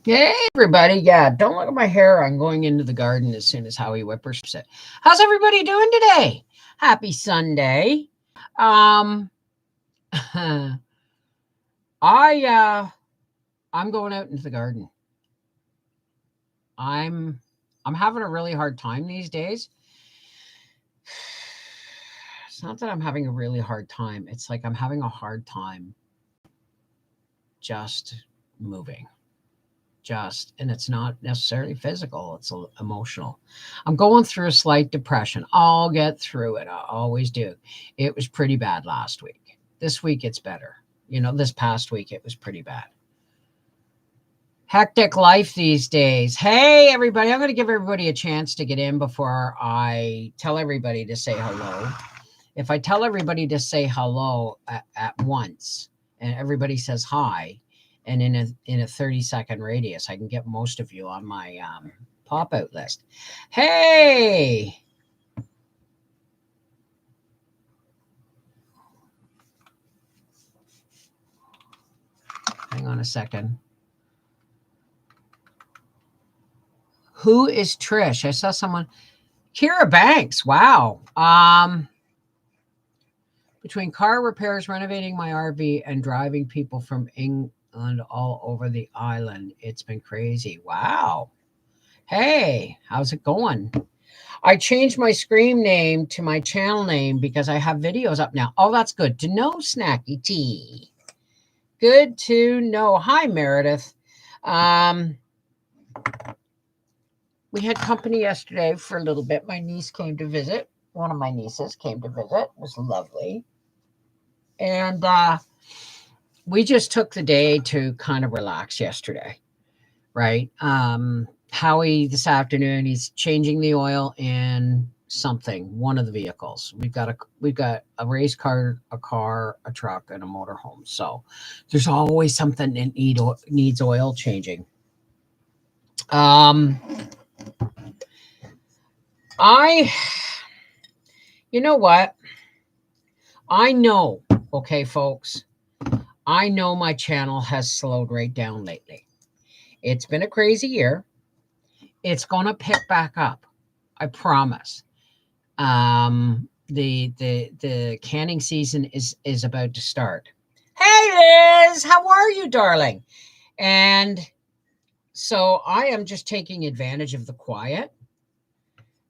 Hey, everybody. Yeah, don't look at my hair. I'm going into the garden as soon as Howie Whippers it. How's everybody doing today? Happy Sunday. Um, I I'm going out into the garden. I'm I'm having a really hard time these days. It's not that I'm having a really hard time. It's like I'm having a hard time just moving. And it's not necessarily physical, it's emotional. I'm going through a slight depression. I'll get through it. I always do. It was pretty bad last week. This week it's better. This past week it was pretty bad. Hectic life these days. Hey, everybody. I'm going to give everybody a chance to get in before I tell everybody to say hello. If I tell everybody to say hello at once and everybody says hi, and in a 30-second radius, I can get most of you on my pop out list. Hey! Hang on a second. Who is Trish? I saw someone. Kira Banks. Wow. Between car repairs, renovating my RV, and driving people from England all over the island, it's been crazy. Wow. Hey, how's it going? I changed my screen name to my channel name because I have videos up now. Oh, that's good to know, Snacky T. Good to know. Hi, Meredith. We had company yesterday for a little bit. My niece came to visit. One of my nieces came to visit. It was lovely. And we just took the day to kind of relax yesterday, right? Howie this afternoon, he's changing the oil in one of the vehicles. We've got a race car, a car, a truck, and a motorhome. So there's always something that needs oil changing. You know what? I know, okay, folks, I know my channel has slowed right down lately. It's been a crazy year. It's going to pick back up. I promise. The canning season is about to start. Hey, Liz, how are you, darling? And so I am just taking advantage of the quiet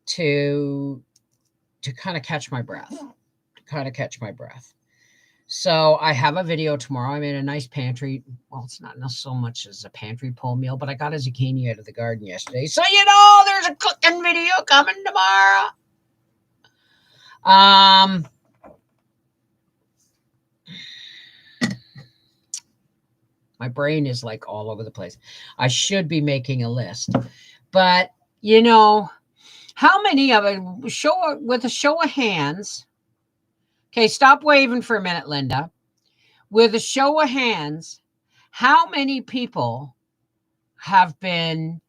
to kind of catch my breath. So I have a video tomorrow. I made a nice pantry. Well, it's not so much as a pantry pull meal, but I got a zucchini out of the garden yesterday. So, there's a cooking video coming tomorrow. My brain is like all over the place. I should be making a list. But, how many of it, with a show of hands, okay, stop waving for a minute, Linda. With a show of hands, how many people have been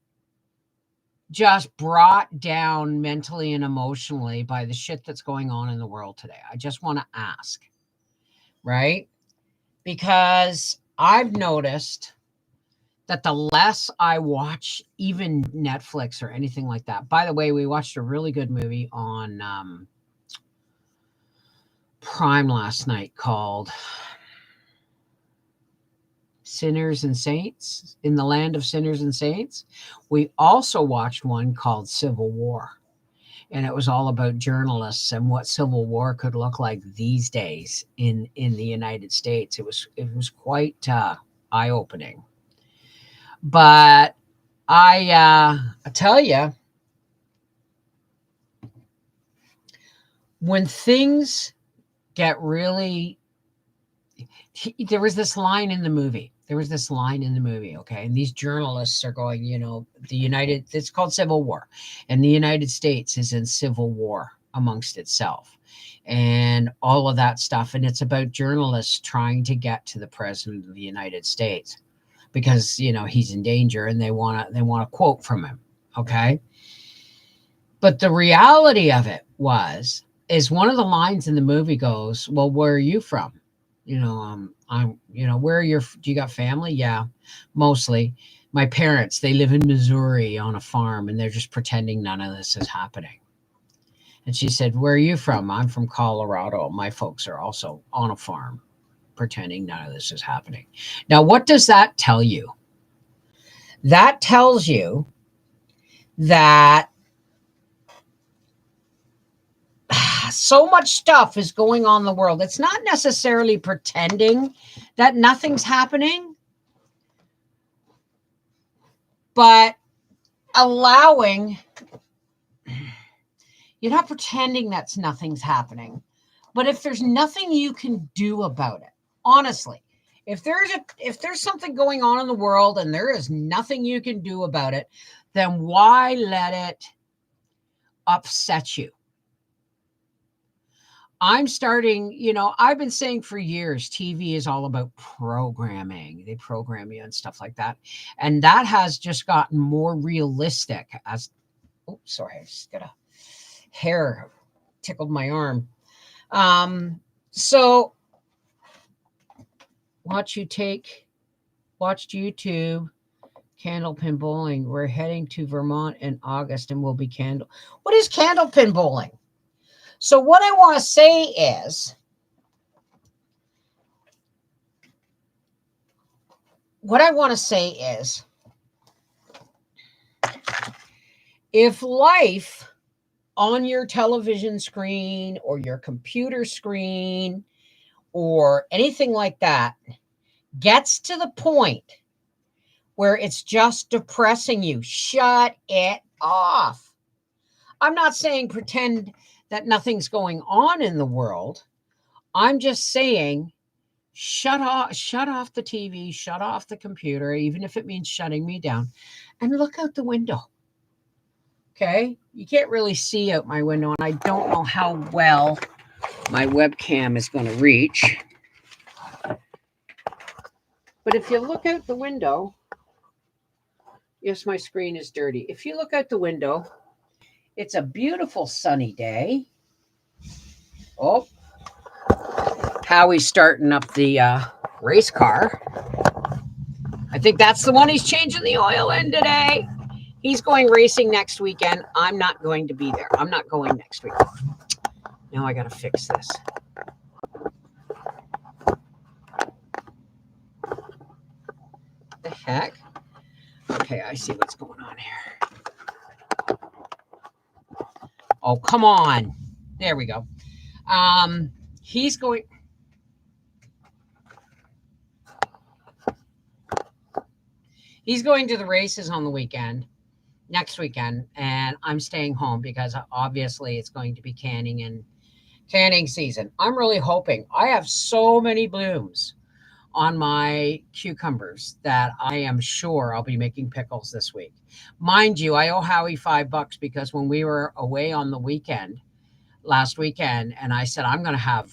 just brought down mentally and emotionally by the shit that's going on in the world today? I just want to ask, right? Because I've noticed that the less I watch even Netflix or anything like that. By the way, we watched a really good movie on Prime last night called Sinners and Saints, in the Land of Sinners and Saints. We also watched one called Civil War, and it was all about journalists and what civil war could look like these days in the United States. It was quite eye-opening. But I tell you, when things get really, there was this line in the movie. Okay? And these journalists are going, it's called Civil War. And the United States is in civil war amongst itself and all of that stuff. And it's about journalists trying to get to the president of the United States because, he's in danger and they want to quote from him. Okay. But the reality of it is one of the lines in the movie goes, well, where are you from? Do you got family? Yeah, mostly. My parents, they live in Missouri on a farm, and they're just pretending none of this is happening. And she said, where are you from? I'm from Colorado. My folks are also on a farm, pretending none of this is happening. Now, what does that tell you? That tells you that so much stuff is going on in the world. It's not necessarily pretending that nothing's happening, but allowing, you're not pretending that's nothing's happening. But if there's nothing you can do about it, honestly, if there's something going on in the world and there is nothing you can do about it, then why let it upset you? I'm starting, I've been saying for years, TV is all about programming. They program you and stuff like that. And that has just gotten more realistic as, oh, sorry, I just got a hair tickled my arm. So watch YouTube, candlepin bowling. We're heading to Vermont in August and we'll be What is candlepin bowling? So what I want to say is, if life on your television screen or your computer screen or anything like that gets to the point where it's just depressing you, shut it off. I'm not saying pretend that nothing's going on in the world. I'm just saying shut off the TV, shut off the computer, even if it means shutting me down, and look out the window. Okay? You can't really see out my window, and I don't know how well my webcam is going to reach. But if you look out the window, yes, my screen is dirty. If you look out the window, it's a beautiful sunny day. Oh, Howie's starting up the race car. I think that's the one he's changing the oil in today. He's going racing next weekend. I'm not going to be there. I'm not going next week. Now I got to fix this. The heck? Okay, I see what's going on here. Oh, come on. There we go. He's going... He's going to the races on the weekend, next weekend, and I'm staying home because obviously it's going to be canning season. I'm really hoping. I have so many blooms on my cucumbers that I am sure I'll be making pickles this week. Mind you, I owe Howie $5 because when we were away on the weekend, last weekend, and I said, I'm going to have,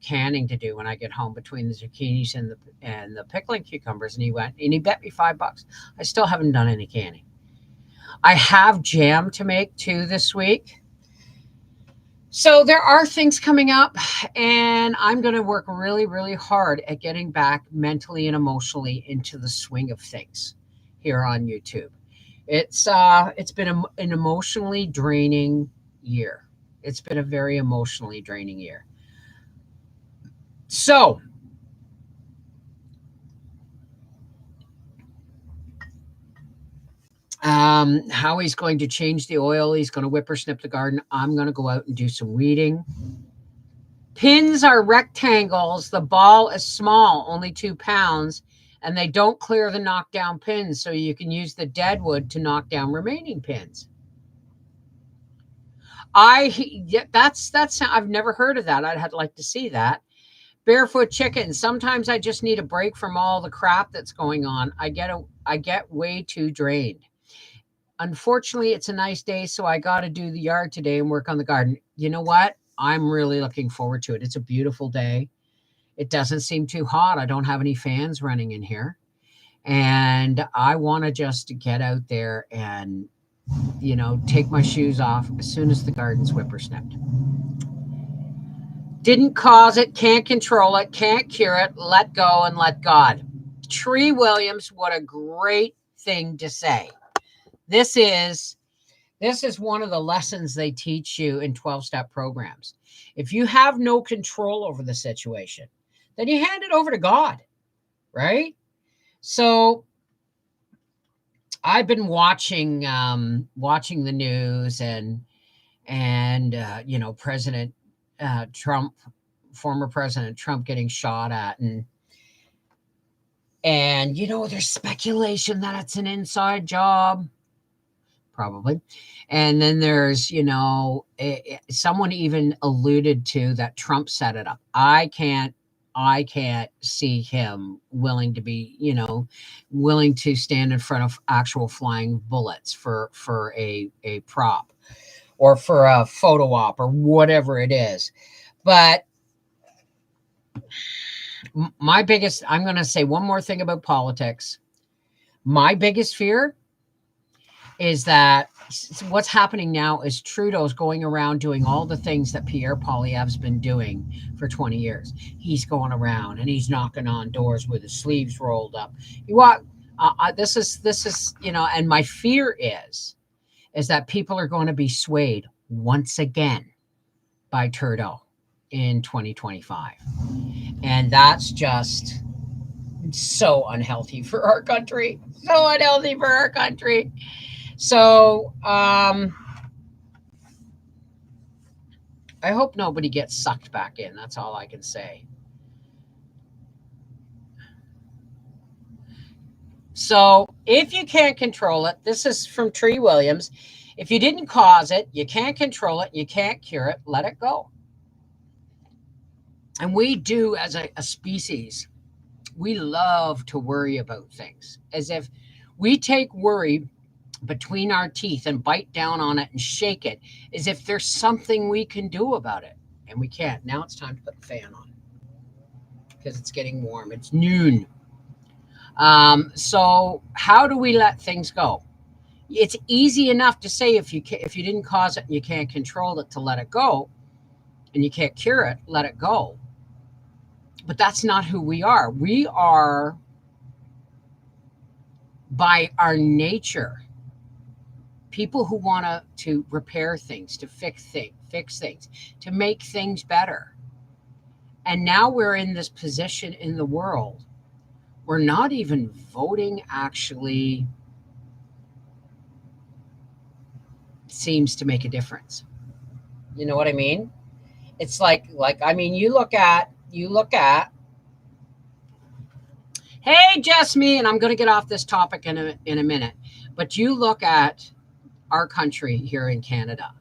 canning to do when I get home between the zucchinis and the pickling cucumbers. And he went, and he bet me $5. I still haven't done any canning. I have jam to make too this week. So there are things coming up, and I'm going to work really, really hard at getting back mentally and emotionally into the swing of things here on YouTube. It's been an emotionally draining year. It's been a very emotionally draining year. So, Howie's going to change the oil. He's going to whippersnip the garden. I'm going to go out and do some weeding. Pins are rectangles. The ball is small, only 2 pounds, and they don't clear the knockdown pins, so you can use the dead wood to knock down remaining pins. That's I've never heard of that. I'd like to see that. Barefoot chicken. Sometimes I just need a break from all the crap that's going on. I get way too drained. Unfortunately, it's a nice day, so I got to do the yard today and work on the garden. You know what? I'm really looking forward to it. It's a beautiful day. It doesn't seem too hot. I don't have any fans running in here. And I want to just get out there and take my shoes off as soon as the garden's whippersnipped. Didn't cause it, can't control it, can't cure it, let go and let God. Tree Williams, what a great thing to say. This is one of the lessons they teach you in 12-step programs. If you have no control over the situation, then you hand it over to God, right? So I've been watching the news and you know, President Trump, former President Trump, getting shot at, and you know, there's speculation that it's an inside job, probably, and then there's, you know, someone even alluded to that Trump set it up. I can't see him willing to be, you know, willing to stand in front of actual flying bullets for a prop or for a photo op or whatever it is. But I'm going to say one more thing about politics. My biggest fear is that what's happening now is Trudeau's going around doing all the things that Pierre Poilievre's been doing for 20 years. He's going around and he's knocking on doors with his sleeves rolled up. This is, you know, and my fear is that people are going to be swayed once again by Trudeau in 2025. And that's just so unhealthy for our country. So unhealthy for our country. So I hope nobody gets sucked back in. That's all I can say. So if you can't control it, this is from Tree Williams. If you didn't cause it, you can't control it, you can't cure it, let it go. And we do, as a species, we love to worry about things, as if we take worry between our teeth and bite down on it and shake it, as if there's something we can do about it. And we can't. Now it's time to put the fan on because it's getting warm. It's noon. So how do we let things go? It's easy enough to say if you didn't cause it and you can't control it, to let it go, and you can't cure it, let it go. But that's not who we are. We are, by our nature, people who want to repair things, to fix things, to make things better. And now we're in this position in the world where not even voting actually seems to make a difference. You know what I mean? It's like I mean, you look at hey, just me, and I'm going to get off this topic in a minute, but you look at our country here in Canada,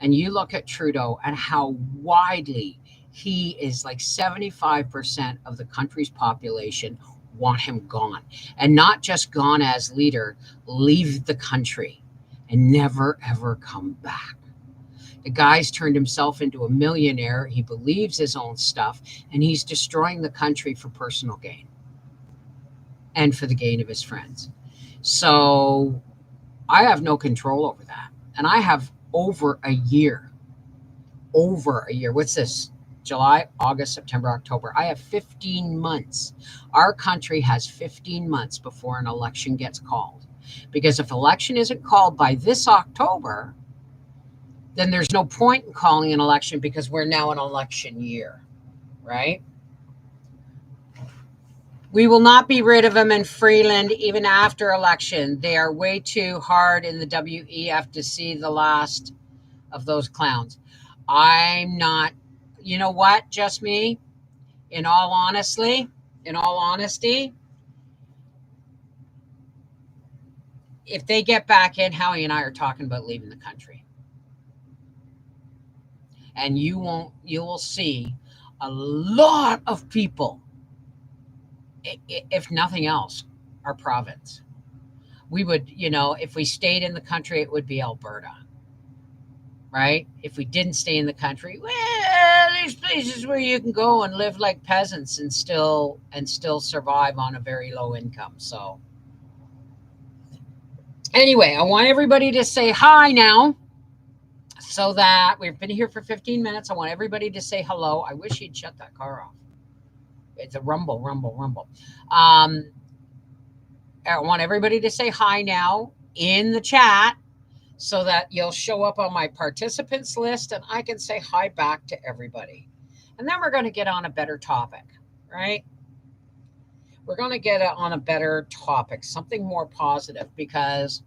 and you look at Trudeau and how widely he is, like 75% of the country's population want him gone, and not just gone as leader, leave the country and never ever come back. The guy's turned himself into a millionaire. He believes his own stuff, and he's destroying the country for personal gain and for the gain of his friends. So I have no control over that. And I have over a year. What's this? July, August, September, October. I have 15 months. Our country has 15 months before an election gets called. Because if election isn't called by this October, then there's no point in calling an election, because we're now in election year, right? We will not be rid of them in Freeland even after election. They are way too hard in the WEF to see the last of those clowns. I'm not, you know what, just me, in all honesty, if they get back in, Howie and I are talking about leaving the country. And you will see a lot of people, if nothing else, our province. We would, you know, if we stayed in the country, it would be Alberta, right? If we didn't stay in the country, well, there's places where you can go and live like peasants and still survive on a very low income. So anyway, I want everybody to say hi now, so that we've been here for 15 minutes. I want everybody to say hello. I wish he'd shut that car off. It's a rumble. I want everybody to say hi now in the chat so that you'll show up on my participants list and I can say hi back to everybody. And then we're going to get on a better topic, right? We're going to get on a better topic, something more positive, because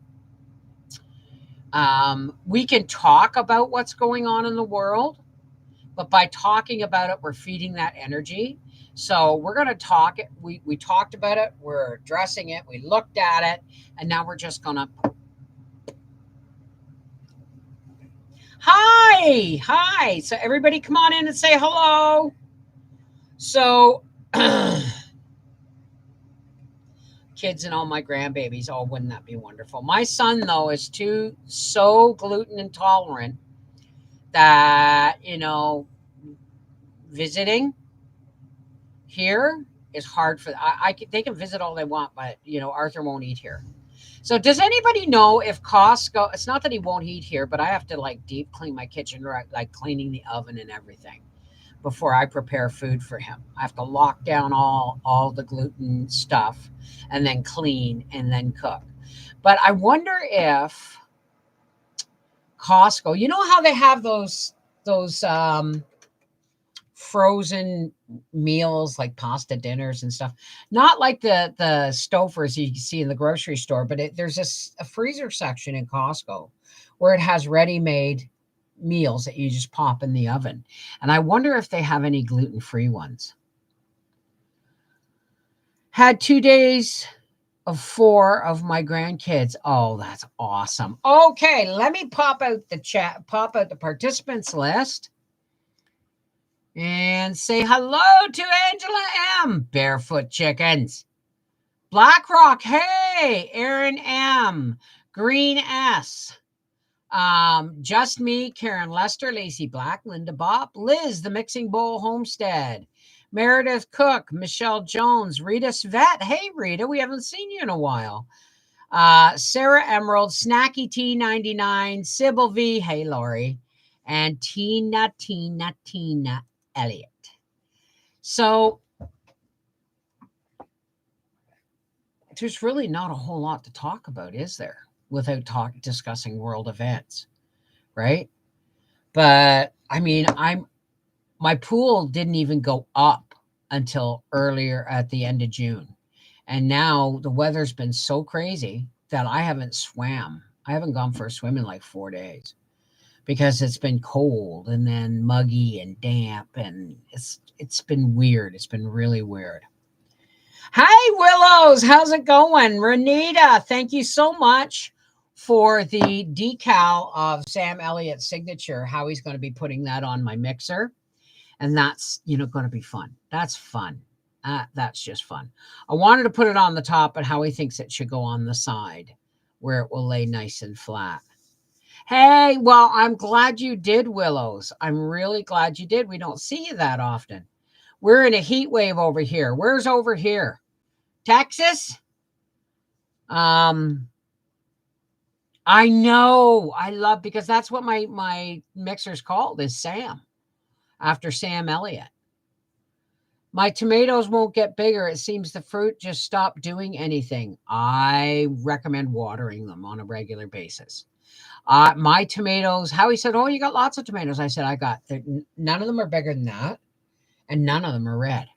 we can talk about what's going on in the world, but by talking about it, we're feeding that energy. So we're going to talk it. We talked about it. We're addressing it. We looked at it. And now we're just going to. Hi. Hi. So everybody come on in and say hello. So kids and all my grandbabies. Oh, wouldn't that be wonderful? My son, though, is so gluten intolerant that, visiting here is hard for they can visit all they want, but Arthur won't eat here. So does anybody know if Costco, it's not that he won't eat here, but I have to like deep clean my kitchen, like cleaning the oven and everything before I prepare food for him. I have to lock down all the gluten stuff and then clean and then cook. But I wonder if Costco, you know how they have those frozen meals like pasta dinners and stuff, not like the Stofers you see in the grocery store, but there's a freezer section in Costco where it has ready-made meals that you just pop in the oven. And I wonder if they have any gluten-free ones. Had 2 days of 4 of my grandkids. Oh, that's awesome. Okay, let me pop out the participants list and say hello to Angela M. Barefoot Chickens. BlackRock, hey. Aaron M. Green S. Just Me, Karen Lester, Lacey Black, Linda Bopp, Liz, The Mixing Bowl Homestead, Meredith Cook, Michelle Jones, Rita Svet. Hey, Rita, we haven't seen you in a while. Sarah Emerald, Snacky T99, Sybil V. Hey, Lori. And Tina Elliott. So there's really not a whole lot to talk about, is there? Without discussing world events, right? But I mean, my pool didn't even go up until earlier at the end of June. And now the weather's been so crazy that I haven't swam. I haven't gone for a swim in like 4 days because it's been cold and then muggy and damp, and it's been weird. It's been really weird. Hi, Willows. How's it going? Renita, thank you so much for the decal of Sam Elliott's signature, how he's going to be putting that on my mixer. And that's, going to be fun. That's fun. That's just fun. I wanted to put it on the top, but how he thinks it should go on the side where it will lay nice and flat. Hey, well, I'm glad you did, Willows. I'm really glad you did. We don't see you that often. We're in a heat wave over here. Where's over here? Texas? I know. I love, because that's what my mixer's called, is Sam, after Sam Elliott. My tomatoes won't get bigger. It seems the fruit just stopped doing anything. I recommend watering them on a regular basis. My tomatoes, Howie said, oh, you got lots of tomatoes. I said, none of them are bigger than that, and none of them are red.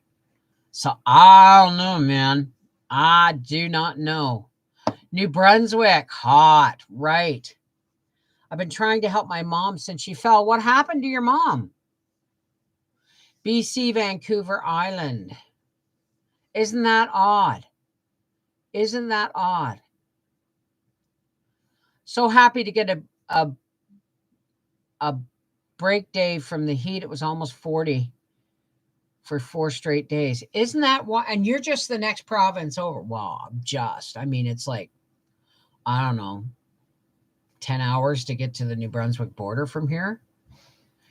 So I don't know, man. I do not know. New Brunswick, hot, right. I've been trying to help my mom since she fell. What happened to your mom? BC, Vancouver Island. Isn't that odd? Isn't that odd? So happy to get a break day from the heat. It was almost 40 for 4 straight days. Isn't that why? And you're just the next province over. Well, it's like, I don't know, 10 hours to get to the New Brunswick border from here.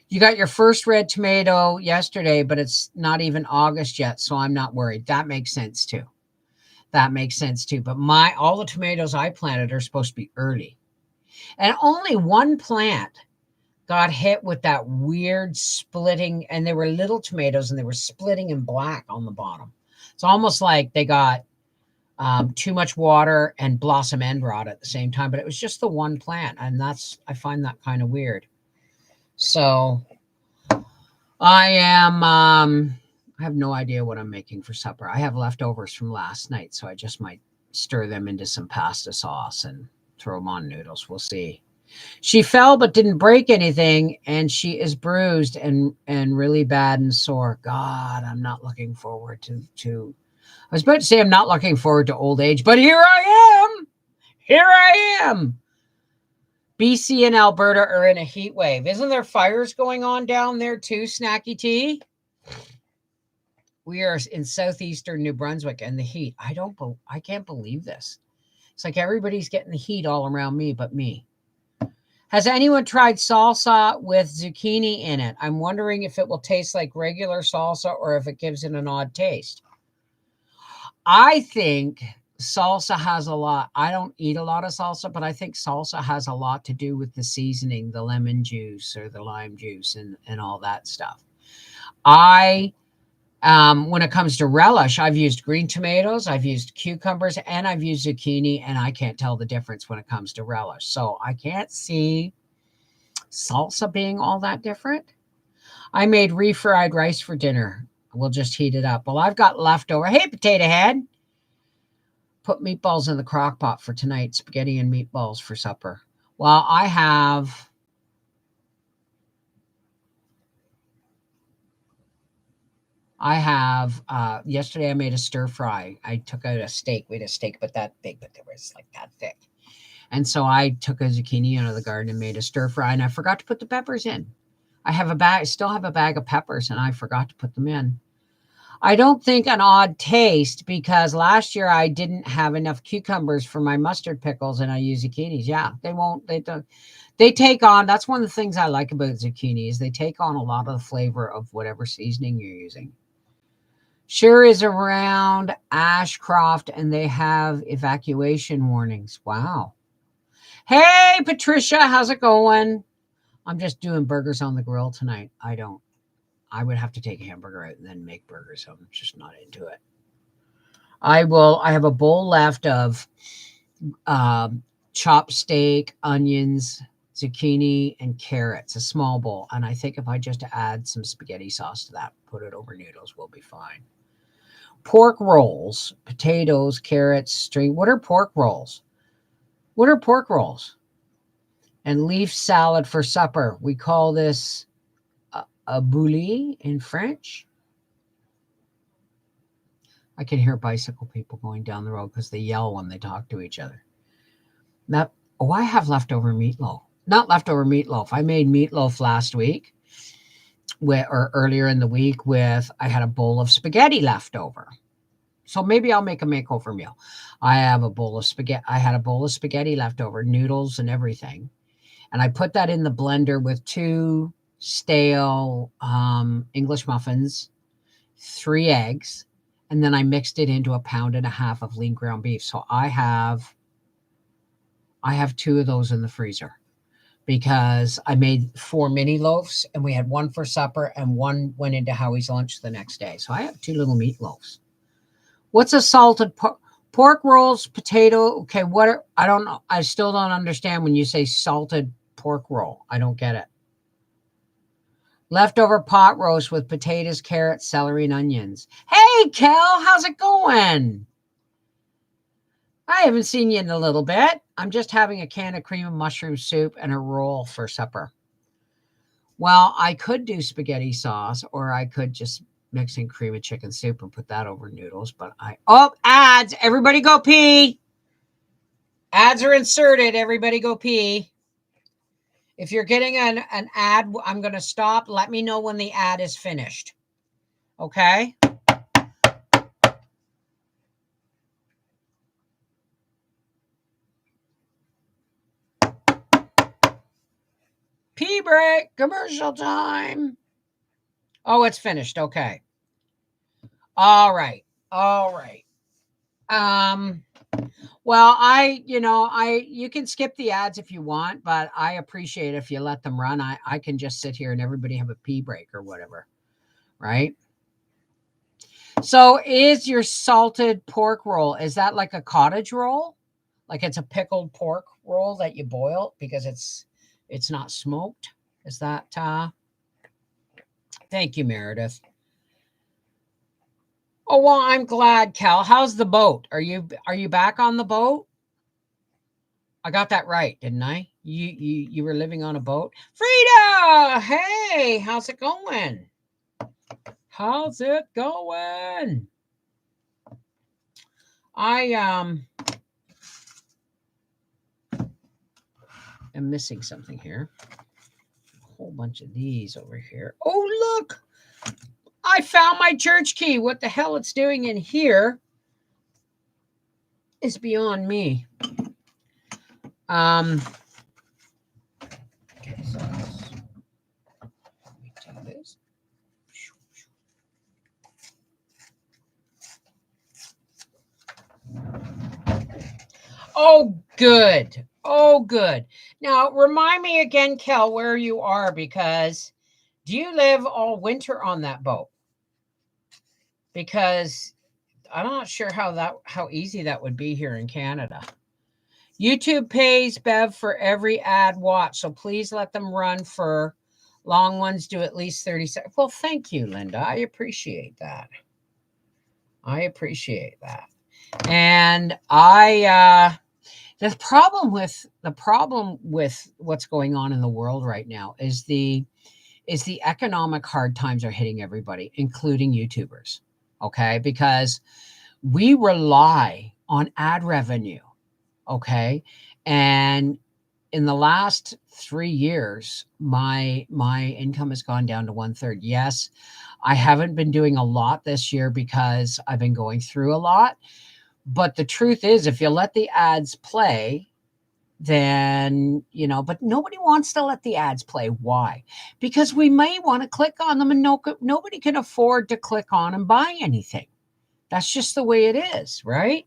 You got your first red tomato yesterday, but it's not even August yet, so I'm not worried. That makes sense too. But all the tomatoes I planted are supposed to be early. And only one plant got hit with that weird splitting, and they were little tomatoes and they were splitting in black on the bottom. It's almost like they got too much water, and blossom end rot at the same time. But it was just the one plant, and I find that kind of weird. So I have no idea what I'm making for supper. I have leftovers from last night, so I just might stir them into some pasta sauce and throw them on noodles. We'll see. She fell but didn't break anything, and she is bruised and really bad and sore. God, I'm not looking forward to I was about to say I'm not looking forward to old age, but here I am. Here I am. BC and Alberta are in a heat wave. Isn't there fires going on down there too, Snacky T? We are in southeastern New Brunswick, and the heat. I can't believe this. It's like everybody's getting the heat all around me but me. Has anyone tried salsa with zucchini in it? I'm wondering if it will taste like regular salsa or if it gives it an odd taste. I think salsa has a lot. I don't eat a lot of salsa, but I think salsa has a lot to do with the seasoning, the lemon juice or the lime juice and all that stuff. When it comes to relish, I've used green tomatoes, I've used cucumbers, and I've used zucchini, and I can't tell the difference when it comes to relish. So I can't see salsa being all that different. I made refried rice for dinner. We'll just heat it up. Well, I've got leftover. Hey, potato head. Put meatballs in the crock pot for tonight. Spaghetti and meatballs for supper. Well, I have... yesterday I made a stir fry. I took out a steak. We had a steak, but that big, but it was like that thick. And so I took a zucchini out of the garden and made a stir fry, and I forgot to put the peppers in. I still have a bag of peppers, and I forgot to put them in. I don't think an odd taste, because last year I didn't have enough cucumbers for my mustard pickles and I use zucchinis. Yeah, they take on, that's one of the things I like about zucchini is they take on a lot of the flavor of whatever seasoning you're using. Sure is around Ashcroft and they have evacuation warnings. Wow. Hey, Patricia, how's it going? I'm just doing burgers on the grill tonight. I would have to take a hamburger out and then make burgers. I'm just not into it. I have a bowl left of chopped steak, onions, zucchini, and carrots, a small bowl. And I think if I just add some spaghetti sauce to that, put it over noodles, we'll be fine. Pork rolls, potatoes, carrots, string. What are pork rolls? What are pork rolls? And leaf salad for supper. We call this a bouillie in French. I can hear bicycle people going down the road because they yell when they talk to each other. I have leftover meatloaf. Not leftover meatloaf. I made meatloaf last week or earlier in the week I had a bowl of spaghetti left over. So maybe I'll make a makeover meal. I had a bowl of spaghetti left over, noodles and everything. And I put that in the blender with 2 stale English muffins, 3 eggs, and then I mixed it into 1.5 pounds of lean ground beef. So I have 2 of those in the freezer because I made 4 mini loaves and we had 1 for supper and 1 went into Howie's lunch the next day. So I have 2 little meatloaves. What's a salted pork rolls, potato? Okay, I don't know. I still don't understand when you say salted pork roll. I don't get it. Leftover pot roast with potatoes, carrots, celery, and onions. Hey, Kel, how's it going? I haven't seen you in a little bit. I'm just having a can of cream of mushroom soup and a roll for supper. Well, I could do spaghetti sauce, or I could just mix in cream of chicken soup and put that over noodles. But ads. Everybody go pee. Ads are inserted. Everybody go pee. If you're getting an ad, I'm going to stop. Let me know when the ad is finished. Okay? Pee break. Commercial time. Oh, it's finished. Okay. All right. Well, you can skip the ads if you want, but I appreciate if you let them run. I can just sit here and everybody have a pee break or whatever, right? So is your salted pork roll, is that like a cottage roll? Like it's a pickled pork roll that you boil because it's not smoked? Is that thank you, Meredith. Oh, well, I'm glad, Cal. How's the boat? Are you back on the boat? I got that right, didn't I? You were living on a boat? Frida! Hey, how's it going? How's it going? I am missing something here. A whole bunch of these over here. Oh, look! I found my church key. What the hell it's doing in here is beyond me. Okay, so let me do this. Oh, good. Oh, good. Now, remind me again, Kel, where you are, because do you live all winter on that boat? Because I'm not sure how easy that would be here in Canada. YouTube pays Bev for every ad watch, so please let them run for long ones. Do at least 30 seconds. Well, thank you, Linda. I appreciate that. I appreciate that. And the problem with what's going on in the world right now is the economic hard times are hitting everybody, including YouTubers. Okay, because we rely on ad revenue. Okay, and in the last 3 years, my income has gone down to 1/3. Yes, I haven't been doing a lot this year because I've been going through a lot. But the truth is, if you let the ads play, then, but nobody wants to let the ads play. Why? Because we may want to click on them and nobody can afford to click on and buy anything. That's just the way it is, right?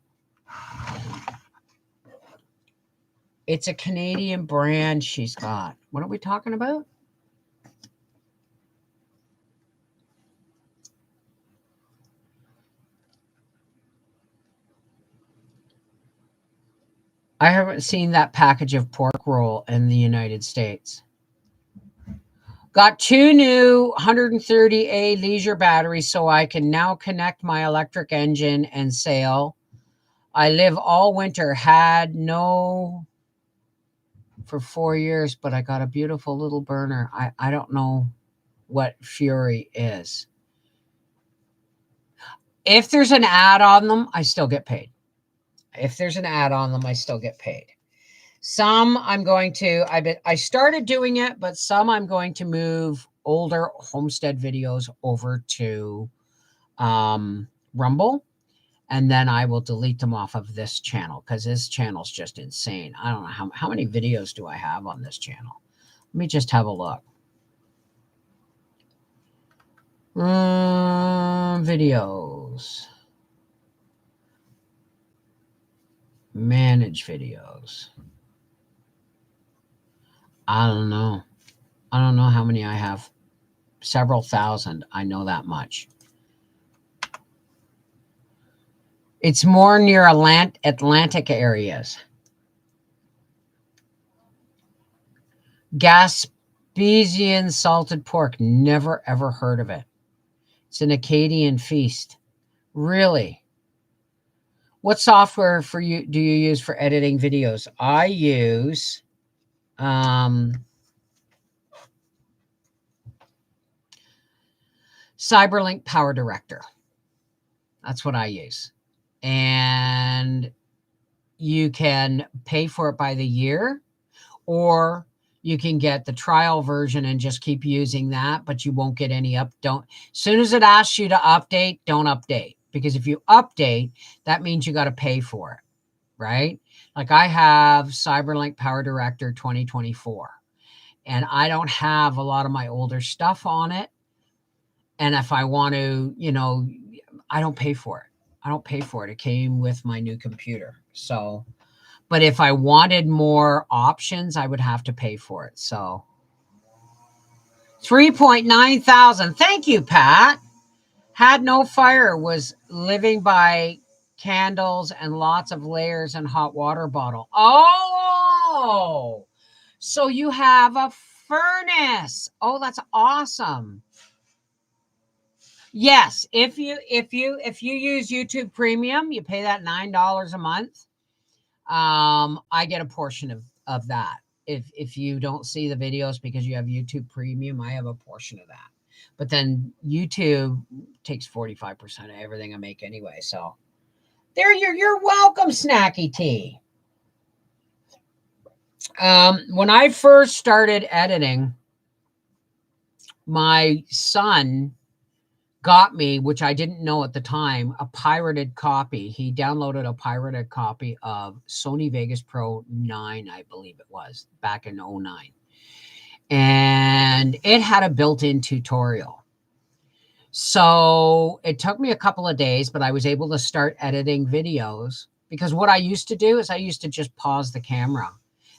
It's a Canadian brand she's got. What are we talking about? I haven't seen that package of pork roll in the United States. Got 2 new 130A leisure batteries so I can now connect my electric engine and sail. I live all winter, had no for 4 years, but I got a beautiful little burner. I don't know what Fury is. If there's an ad on them, I still get paid. If there's an ad on them, I still get paid. Some I'm going to, I started doing it, but some I'm going to move older homestead videos over to Rumble. And then I will delete them off of this channel because this channel's just insane. I don't know how many videos do I have on this channel. Let me just have a look. Videos. Manage videos. I don't know. I don't know how many I have. Several thousand. I know that much. It's more near Atlantic areas. Gaspesian salted pork. Never, ever heard of it. It's an Acadian feast. Really? What software do you use for editing videos? I use Cyberlink Power Director. That's what I use. And you can pay for it by the year, or you can get the trial version and just keep using that, but you won't get any as soon as it asks you to update, don't update. Because if you update, that means you got to pay for it, right? Like I have Cyberlink Power Director 2024, and I don't have a lot of my older stuff on it. And if I want to, I don't pay for it. I don't pay for it. It came with my new computer. So, but if I wanted more options, I would have to pay for it. So 3.9 thousand. Thank you, Pat. Had no fire, was living by candles and lots of layers and hot water bottle. Oh, so you have a furnace. Oh, that's awesome. Yes, if you use YouTube Premium, you pay that $9 a month. I get a portion of that. If you don't see the videos because you have YouTube Premium, I have a portion of that. But then YouTube takes 45% of everything I make anyway. So there, you're welcome, Snacky Tea. When I first started editing, my son got me, which I didn't know at the time, a pirated copy. He downloaded a pirated copy of Sony Vegas Pro 9, I believe it was, back in 09. And it had a built-in tutorial. So it took me a couple of days, but I was able to start editing videos, because what I used to do is I used to just pause the camera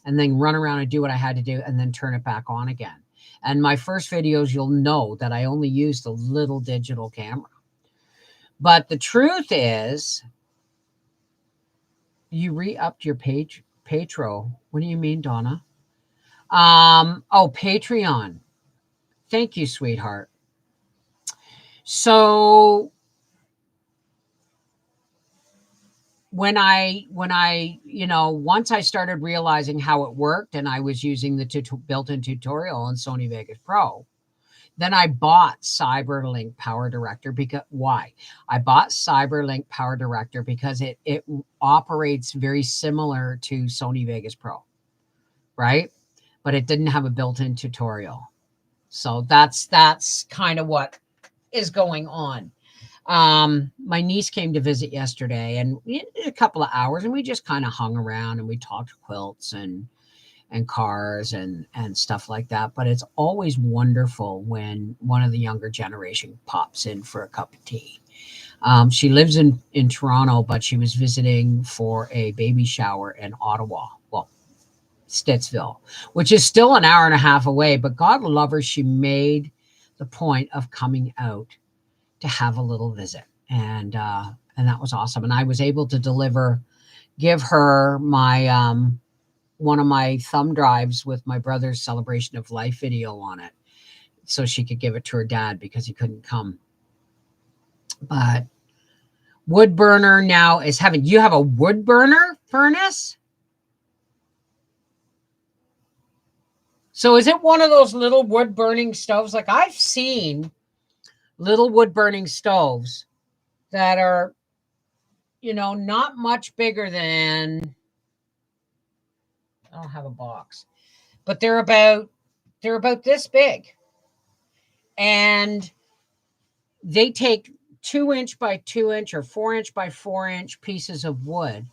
and then run around and do what I had to do and then turn it back on again. And my first videos, you'll know that I only used a little digital camera. But the truth is, you re-upped your Patro. What do you mean, Donna? Oh, Patreon. Thank you, sweetheart. So when I, once I started realizing how it worked and I was using the built-in tutorial on Sony Vegas Pro, then I bought CyberLink Power Director. Because why? I bought CyberLink Power Director because it operates very similar to Sony Vegas Pro, right? But it didn't have a built-in tutorial. So that's kind of what is going on. My niece came to visit yesterday, and we had a couple of hours, and we just kind of hung around and we talked quilts and cars and stuff like that. But it's always wonderful when one of the younger generation pops in for a cup of tea. She lives in Toronto, but she was visiting for a baby shower in Ottawa. Well, Stittsville, which is still an hour and a half away, but God love her, she made the point of coming out to have a little visit. And that was awesome. And I was able to give her my, one of my thumb drives with my brother's celebration of life video on it, so she could give it to her dad because he couldn't come. But wood burner now is heaven. You have a wood burner furnace? So is it one of those little wood burning stoves? Like, I've seen little wood burning stoves that are, not much bigger than, I don't have a box, but they're about this big. And they take 2-inch by 2-inch or 4-inch by 4-inch pieces of wood.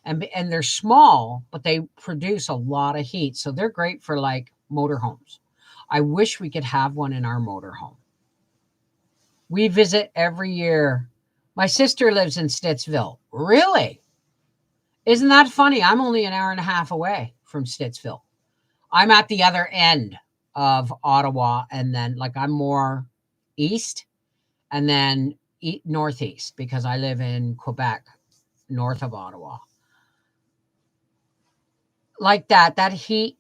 And they're small, but they produce a lot of heat. So they're great for like motorhomes. I wish we could have one in our motorhome. We visit every year. My sister lives in Stittsville. Really? Isn't that funny? I'm only an hour and a half away from Stittsville. I'm at the other end of Ottawa, and then I'm more east and then northeast, because I live in Quebec, north of Ottawa. Like that heat.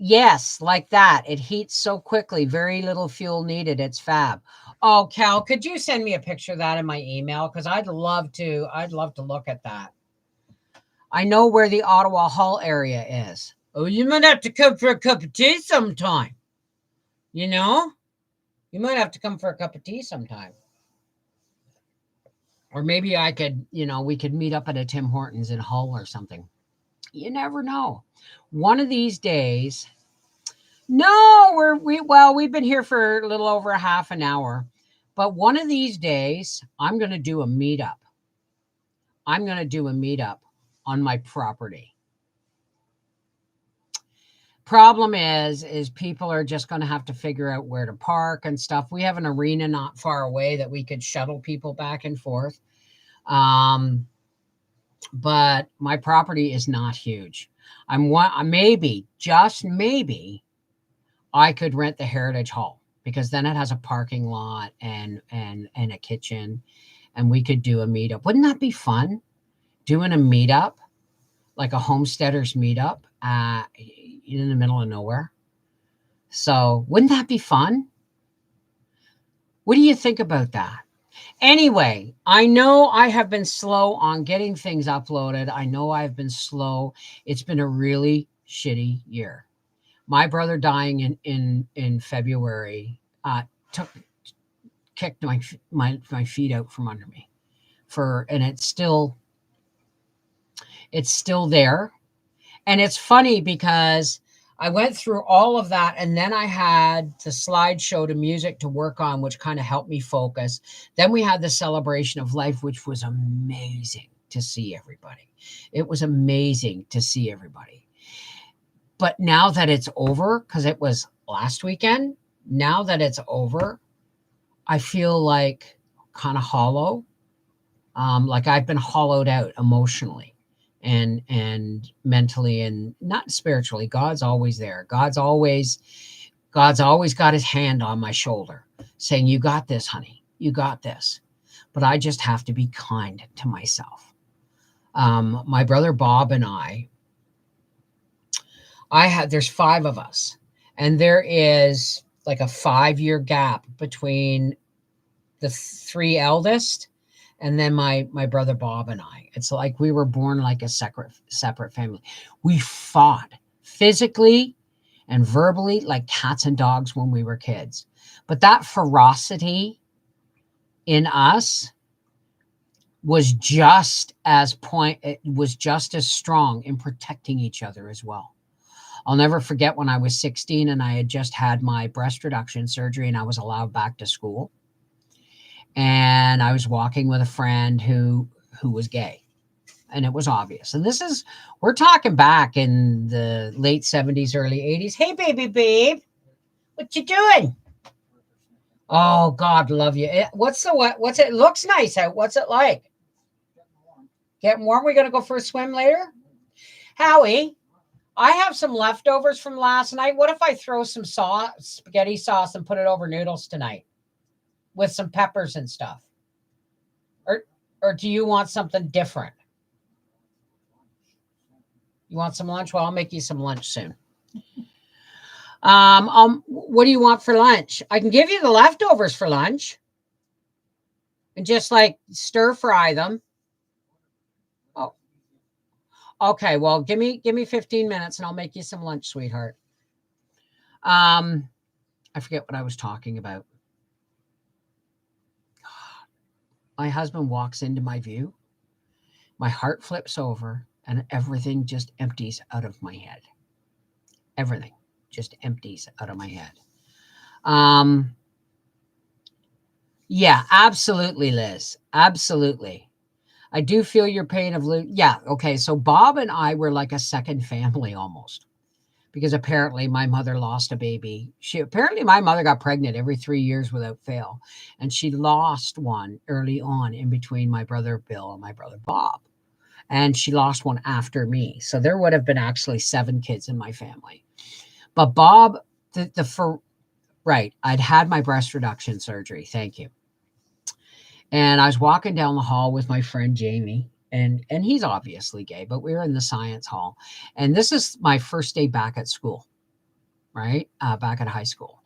Yes, like that. It heats so quickly. Very little fuel needed. It's fab. Oh, Cal, could you send me a picture of that in my email? Because I'd love to look at that. I know where the Ottawa Hull area is. Oh, you might have to come for a cup of tea sometime. You might have to come for a cup of tea sometime. Or maybe I could, we could meet up at a Tim Hortons in Hull or something. You never know. One of these days. No, we've been here for a little over a half an hour. But one of these days, I'm going to do a meetup. I'm going to do a meetup on my property. Problem is people are just going to have to figure out where to park and stuff. We have an arena not far away that we could shuttle people back and forth. But my property is not huge. Just maybe I could rent the Heritage Hall, because then it has a parking lot and a kitchen, and we could do a meetup. Wouldn't that be fun? Doing a meetup, like a homesteaders meetup, in the middle of nowhere. So wouldn't that be fun? What do you think about that? Anyway, I know I have been slow on getting things uploaded. I know I've been slow. It's been a really shitty year. My brother dying in February kicked my feet out from under me and it's still there. And it's funny because I went through all of that, and then I had the slideshow to music to work on, which kind of helped me focus. Then we had the celebration of life, which was amazing to see everybody. It was amazing to see everybody. But now that it's over, because it was last weekend, now that it's over, I feel like kind of hollow, like I've been hollowed out emotionally and mentally and not spiritually. God's always there. God's always got his hand on my shoulder saying, you got this, honey, you got this. But I just have to be kind to myself. My brother Bob and there's 5 of us, and there is like a 5-year gap between the 3 eldest and then my brother Bob and I. It's like we were born like a separate family. We fought physically and verbally like cats and dogs when we were kids. But that ferocity in us was just as strong in protecting each other as well. I'll never forget when I was 16 and I had just had my breast reduction surgery and I was allowed back to school. And I was walking with a friend who was gay, and it was obvious. And we're talking back in the late 70s, early 80s. Hey, babe, what you doing? Oh, God love you. What's it looks nice out. What's it like? Getting warm. We're going to go for a swim later. Howie, I have some leftovers from last night. What if I throw some spaghetti sauce and put it over noodles tonight with some peppers and stuff? Or do you want something different? You want some lunch? Well, I'll make you some lunch soon. What do you want for lunch? I can give you the leftovers for lunch and just like stir fry them. Oh, okay. Well, give me 15 minutes and I'll make you some lunch, sweetheart. I forget what I was talking about. My husband walks into my view. My heart flips over and everything just empties out of my head. Everything just empties out of my head. Yeah, absolutely, Liz. Absolutely. I do feel your pain of yeah. Okay. So Bob and I were like a second family almost, because apparently my mother lost a baby. Apparently my mother got pregnant every 3 years without fail. And she lost one early on in between my brother Bill and my brother Bob. And she lost one after me. So there would have been actually 7 kids in my family. But Bob, right, I'd had my breast reduction surgery. Thank you. And I was walking down the hall with my friend Jamie. And he's obviously gay, but we were in the science hall. And this is my first day back at school, right? Back at high school.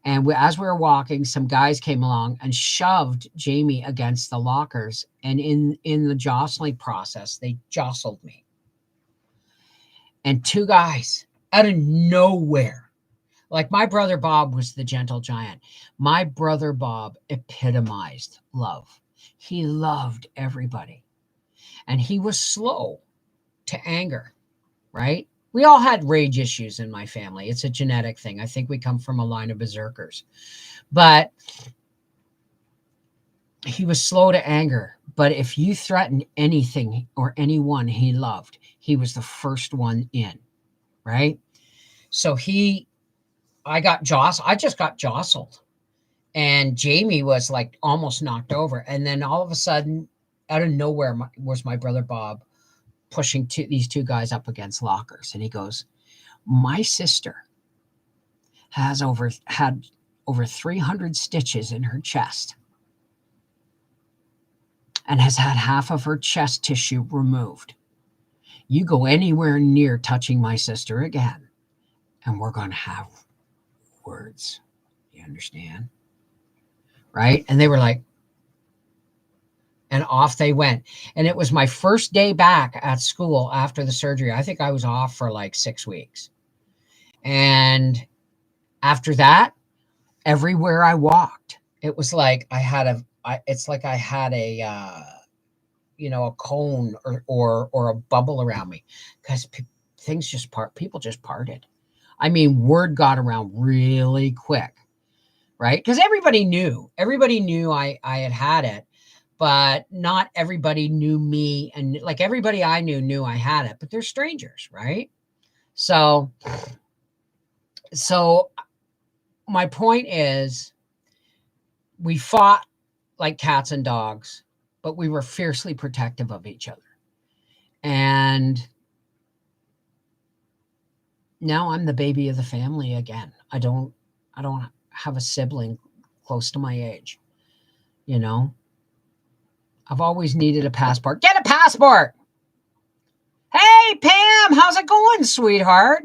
And as we were walking, some guys came along and shoved Jamie against the lockers. And in the jostling process, they jostled me. And 2 guys out of nowhere, like my brother Bob was the gentle giant. My brother Bob epitomized love. He loved everybody. And he was slow to anger, right? We all had rage issues in my family. It's a genetic thing. I think we come from a line of berserkers. But he was slow to anger. But if you threatened anything or anyone he loved, he was the first one in, right? So I just got jostled. And Jamie was like almost knocked over. And then all of a sudden, out of nowhere was my brother Bob pushing these 2 guys up against lockers. And he goes, my sister had over 300 stitches in her chest and has had half of her chest tissue removed. You go anywhere near touching my sister again, and we're going to have words. You understand? Right? And they were like, and off they went. And it was my first day back at school after the surgery. I think I was off for like 6 weeks. And after that, everywhere I walked, it was like I had a a cone or a bubble around me, because people just parted. I mean, word got around really quick, right? Because everybody knew I had it, but not everybody knew me. And like everybody I knew I had it, but they're strangers, right? So my point is, we fought like cats and dogs, but we were fiercely protective of each other. And now I'm the baby of the family again. I don't have a sibling close to my age. You know, I've always needed a passport. Get a passport. Hey, Pam, how's it going, sweetheart?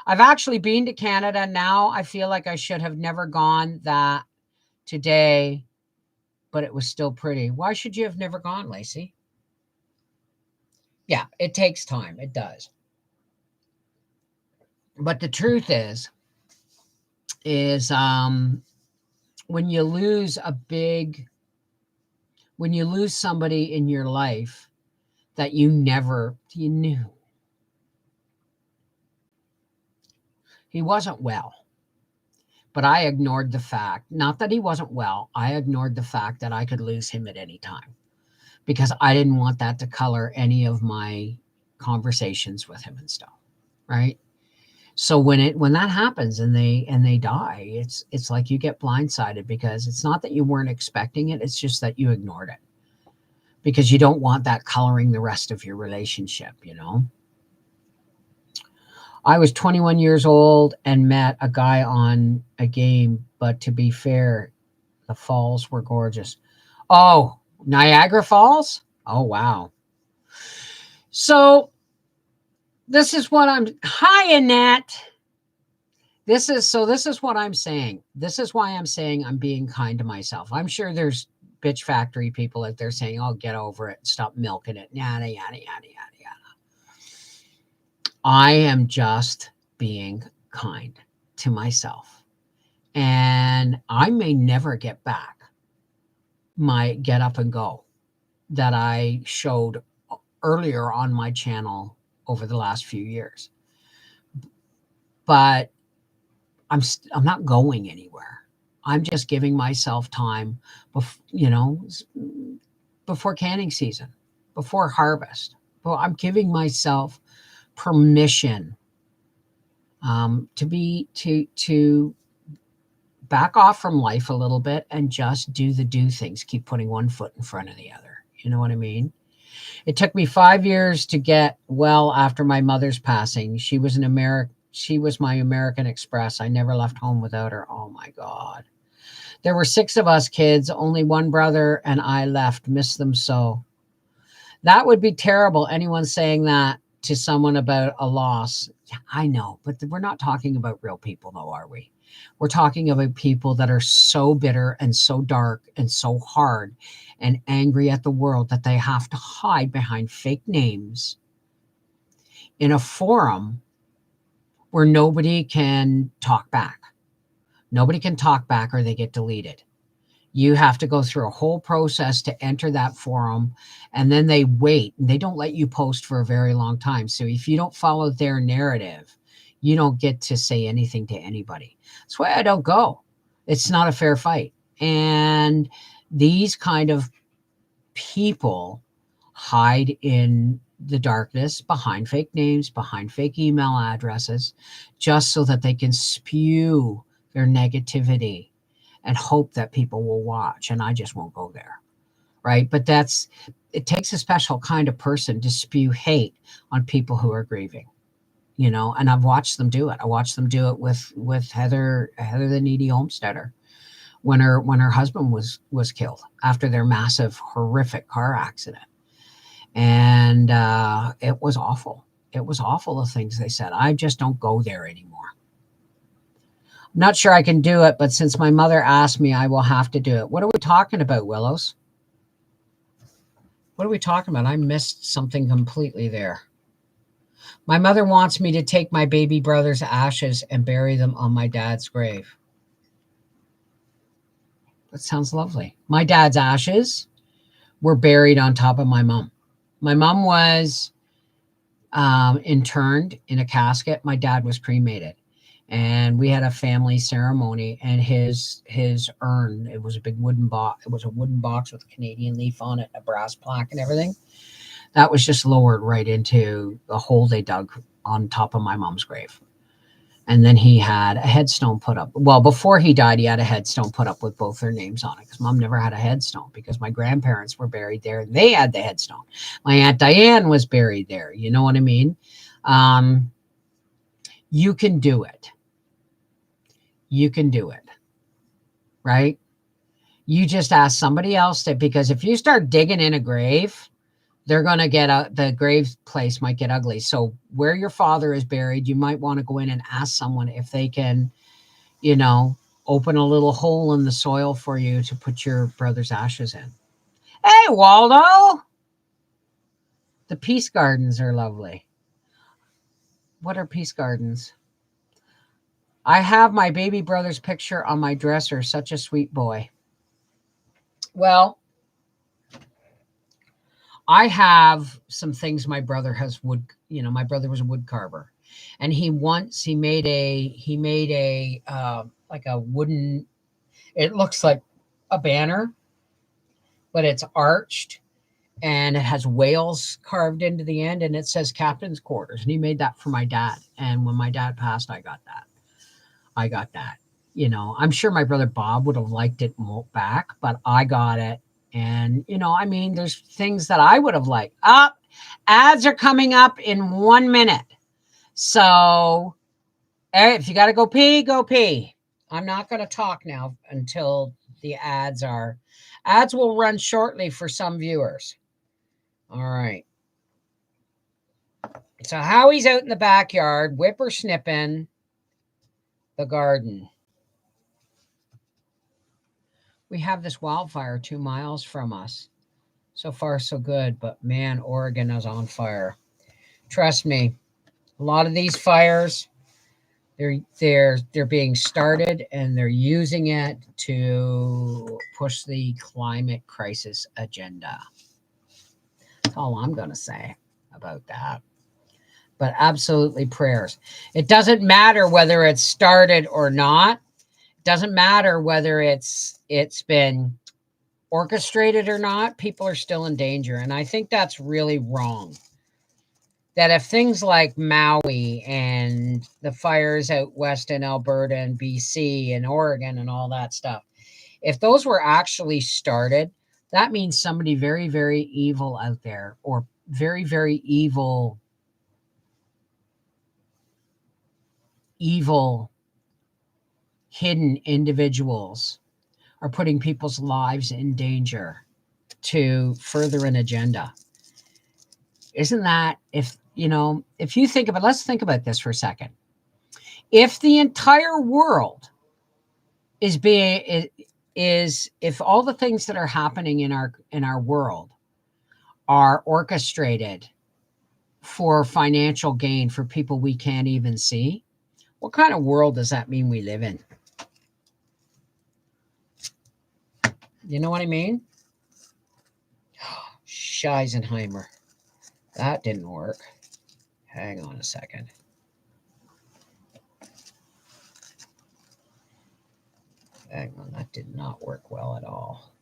I've actually been to Canada. Now I feel like I should have never gone that today, but it was still pretty. Why should you have never gone, Lacey? Yeah, it takes time. It does. But the truth is when you lose somebody in your life that you knew, he wasn't well. But I ignored the fact, not that he wasn't well, I ignored the fact that I could lose him at any time, because I didn't want that to color any of my conversations with him and stuff, right? So when that happens and they die, it's like you get blindsided, because it's not that you weren't expecting it, it's just that you ignored it, because you don't want that coloring the rest of your relationship, you know? I was 21 years old and met a guy on a game, but to be fair, the falls were gorgeous. Oh, Niagara Falls? Oh, wow. So this is what hi, Annette. This is what I'm saying. This is why I'm saying I'm being kind to myself. I'm sure there's bitch factory people out there saying, oh, get over it, stop milking it, yada, yada, yada, yada, yada. I am just being kind to myself. And I may never get back my get up and go that I showed earlier on my channel over the last few years. But I'm not going anywhere. I'm just giving myself time, before canning season, before harvest. Well, I'm giving myself permission to back off from life a little bit and just do things, keep putting one foot in front of the other. You know what I mean? It took me 5 years to get well after my mother's passing. She was my American Express. I never left home without her. Oh my God. There were 6 of us kids, only one brother, and I left. Miss them so. That would be terrible. Anyone saying that to someone about a loss. Yeah, I know, but we're not talking about real people though, are we? We're talking about people that are so bitter and so dark and so hard and angry at the world that they have to hide behind fake names in a forum where nobody can talk back. Nobody can talk back or they get deleted. You have to go through a whole process to enter that forum, and then they wait and they don't let you post for a very long time. So if you don't follow their narrative, you don't get to say anything to anybody. That's why I don't go. It's not a fair fight. And these kind of people hide in the darkness behind fake names, behind fake email addresses, just so that they can spew their negativity and hope that people will watch. And I just won't go there, right? But it takes a special kind of person to spew hate on people who are grieving. you know, and I've watched them do it. I watched them do it with Heather the Needy Homesteader when her husband was killed after their massive, horrific car accident. And it was awful. It was awful, the things they said. I just don't go there anymore. I'm not sure I can do it, but since my mother asked me, I will have to do it. What are we talking about, Willows? What are we talking about? I missed something completely there. My mother wants me to take my baby brother's ashes and bury them on my dad's grave. That sounds lovely. My dad's ashes were buried on top of my mom. My mom was interned in a casket. My dad was cremated. And we had a family ceremony, and his urn, it was a big wooden box. It was a wooden box with a Canadian leaf on it, a brass plaque and everything. That was just lowered right into the hole they dug on top of my mom's grave. And then he had a headstone put up. Well, before he died, he had a headstone put up with both their names on it, because mom never had a headstone, because my grandparents were buried there and they had the headstone. My Aunt Diane was buried there. You know what I mean? You can do it. You can do it, right? You just ask somebody else to, because if you start digging in a grave, they're going to get the grave place might get ugly. So where your father is buried, you might want to go in and ask someone if they can, you know, open a little hole in the soil for you to put your brother's ashes in. Hey, Waldo. The peace gardens are lovely. What are peace gardens? I have my baby brother's picture on my dresser. Such a sweet boy. Well, I have some things my brother has wood, you know, my brother was a wood carver, and he made a like a wooden, it looks like a banner, but it's arched and it has whales carved into the end, and it says Captain's Quarters, and he made that for my dad. And when my dad passed, I got that. You know, I'm sure my brother Bob would have liked it back, but I got it. And, you know, I mean, there's things that I would have liked. Ads are coming up in 1 minute. So if you got to go pee, go pee. I'm not going to talk now until the ads will run shortly for some viewers. All right. So Howie's out in the backyard, whippersnipping the garden. We have this wildfire 2 miles from us. So far, so good. But man, Oregon is on fire. Trust me, a lot of these fires, they're being started, and they're using it to push the climate crisis agenda. That's all I'm going to say about that. But absolutely prayers. It doesn't matter whether it's started or not. It doesn't matter whether it's been orchestrated or not. People are still in danger. And I think that's really wrong. That if things like Maui and the fires out west in Alberta and BC and Oregon and all that stuff, if those were actually started, that means somebody very, very evil out there, or very, very evil hidden individuals are putting people's lives in danger to further an agenda. Isn't that, if you think about, let's think about this for a second. If the entire world if all the things that are happening in our world are orchestrated for financial gain for people we can't even see, what kind of world does that mean we live in? You know what I mean? Scheisenheimer. That didn't work. Hang on a second. Hang on, that did not work well at all.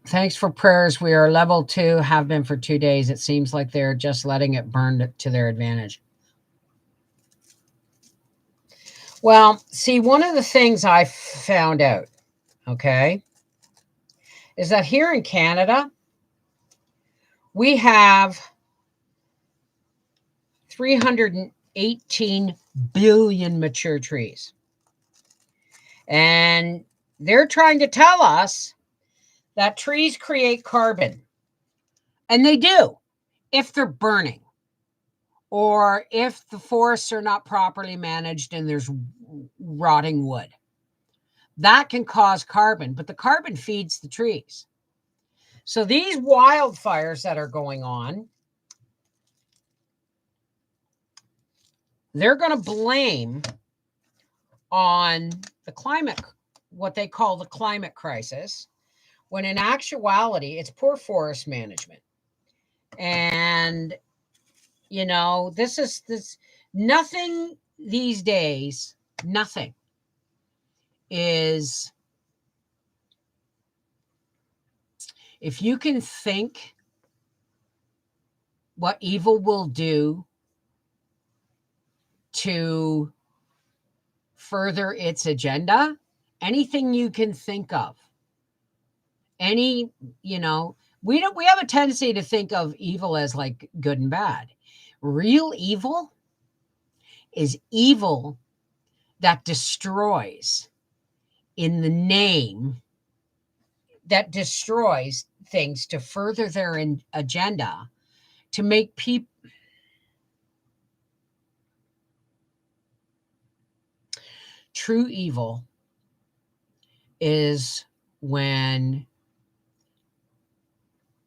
Thanks for prayers. We are level 2, have been for 2 days. It seems like they're just letting it burn to their advantage. Well, see, one of the things I found out, okay, is that here in Canada, we have 318 billion mature trees. And they're trying to tell us that trees create carbon. And they do, if they're burning, or if the forests are not properly managed and there's rotting wood. That can cause carbon, but the carbon feeds the trees. So these wildfires that are going on, they're going to blame on the climate, what they call the climate crisis, when in actuality, it's poor forest management. And, you know, this nothing these days, nothing is, if you can think what evil will do to further its agenda, anything you can think of, any, you know, we have a tendency to think of evil as like good and bad. Real evil is evil that destroys in the name, that destroys things to further their agenda, to make people. True evil is when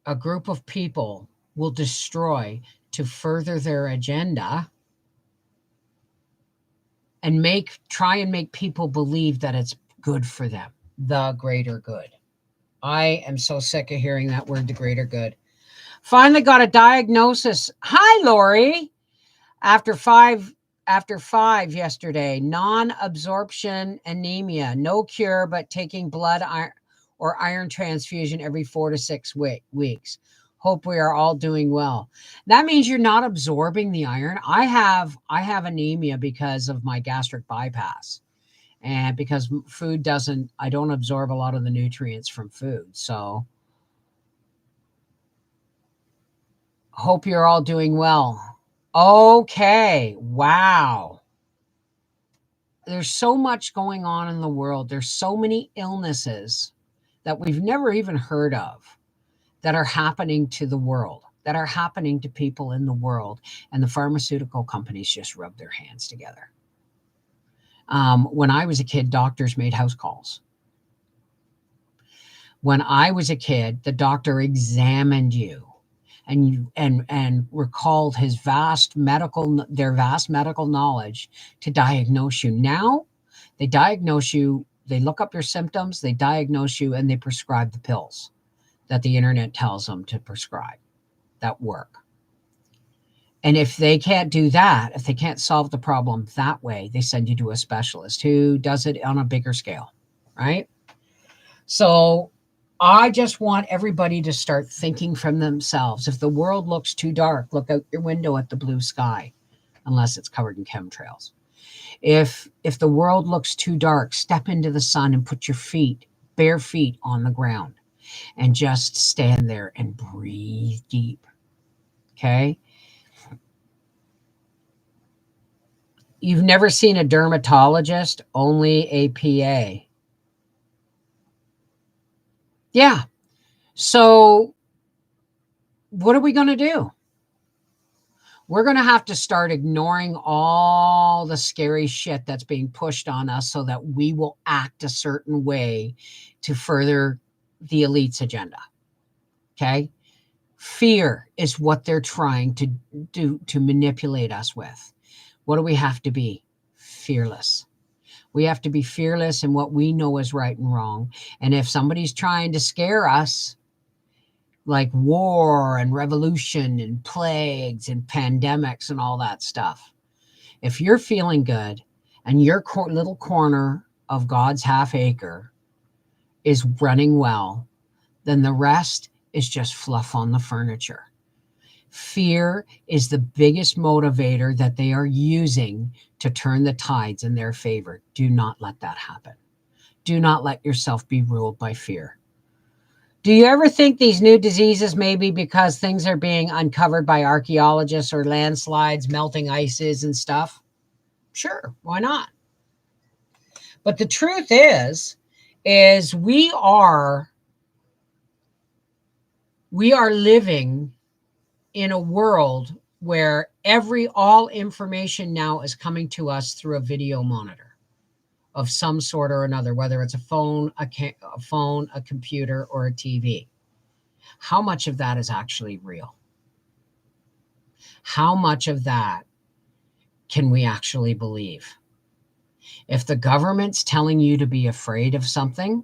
a group of people will destroy to further their agenda and try and make people believe that it's good for them, the greater good. I am so sick of hearing that word, the greater good. Finally got a diagnosis. Hi, Lori. After five yesterday, non-absorption anemia, no cure, but taking blood or iron transfusion every 4 to 6 weeks. Hope we are all doing well. That means you're not absorbing the iron. I have anemia because of my gastric bypass, and because I don't absorb a lot of the nutrients from food. So hope you're all doing well. Okay. Wow. There's so much going on in the world. There's so many illnesses that we've never even heard of that are happening to the world, that are happening to people in the world. And the pharmaceutical companies just rub their hands together. When I was a kid, doctors made house calls. When I was a kid, the doctor examined you and recalled their vast medical knowledge to diagnose you. Now they diagnose you, they look up your symptoms, they diagnose you, and they prescribe the pills that the internet tells them to prescribe that work. And if they can't do that, if they can't solve the problem that way, they send you to a specialist who does it on a bigger scale, right? So I just want everybody to start thinking from themselves. If the world looks too dark, look out your window at the blue sky, unless it's covered in chemtrails. If the world looks too dark, step into the sun and put your bare feet on the ground and just stand there and breathe deep. Okay? You've never seen a dermatologist, only a PA. Yeah. So what are we going to do? We're going to have to start ignoring all the scary shit that's being pushed on us so that we will act a certain way to further the elite's agenda. Okay? Fear is what they're trying to do, to manipulate us with. What do we have to be? Fearless. We have to be fearless in what we know is right and wrong. And if somebody's trying to scare us, like war and revolution and plagues and pandemics and all that stuff, if you're feeling good and your little corner of God's half acre is running well, then the rest is just fluff on the furniture. Fear is the biggest motivator that they are using to turn the tides in their favor. Do not let that happen. Do not let yourself be ruled by fear. Do you ever think these new diseases may be because things are being uncovered by archaeologists or landslides, melting ices and stuff? Sure, why not? But the truth is we are living in a world where all information now is coming to us through a video monitor of some sort or another, whether it's a phone, a computer, or a TV. How much of that is actually real? How much of that can we actually believe? If the government's telling you to be afraid of something,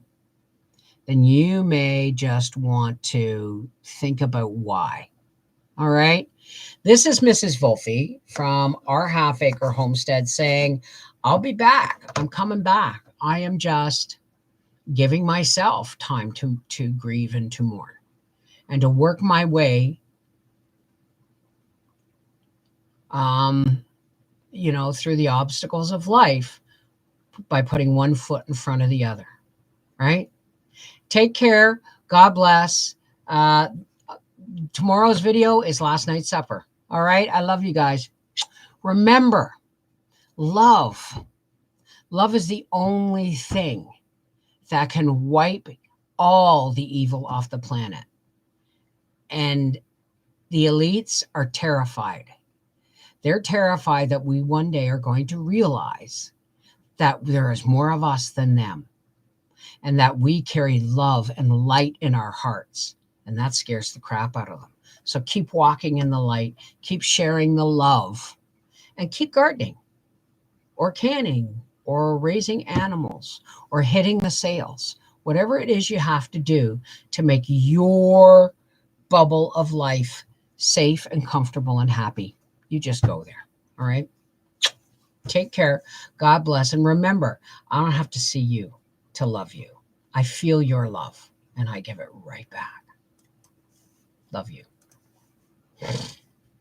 then you may just want to think about why. All right. This is Mrs. Wolfe from Our Half Acre Homestead saying, I'll be back. I'm coming back. I am just giving myself time to grieve and to mourn and to work my way, through the obstacles of life by putting one foot in front of the other. Right? Take care. God bless. Tomorrow's video is last night's supper. All right. I love you guys. Remember, love is the only thing that can wipe all the evil off the planet. And the elites are terrified. They're terrified that we one day are going to realize that there is more of us than them, and that we carry love and light in our hearts. And that scares the crap out of them. So keep walking in the light, keep sharing the love, and keep gardening or canning or raising animals or hitting the sales. Whatever it is you have to do to make your bubble of life safe and comfortable and happy, you just go there. All right? Take care. God bless. And remember, I don't have to see you to love you. I feel your love and I give it right back. Love you.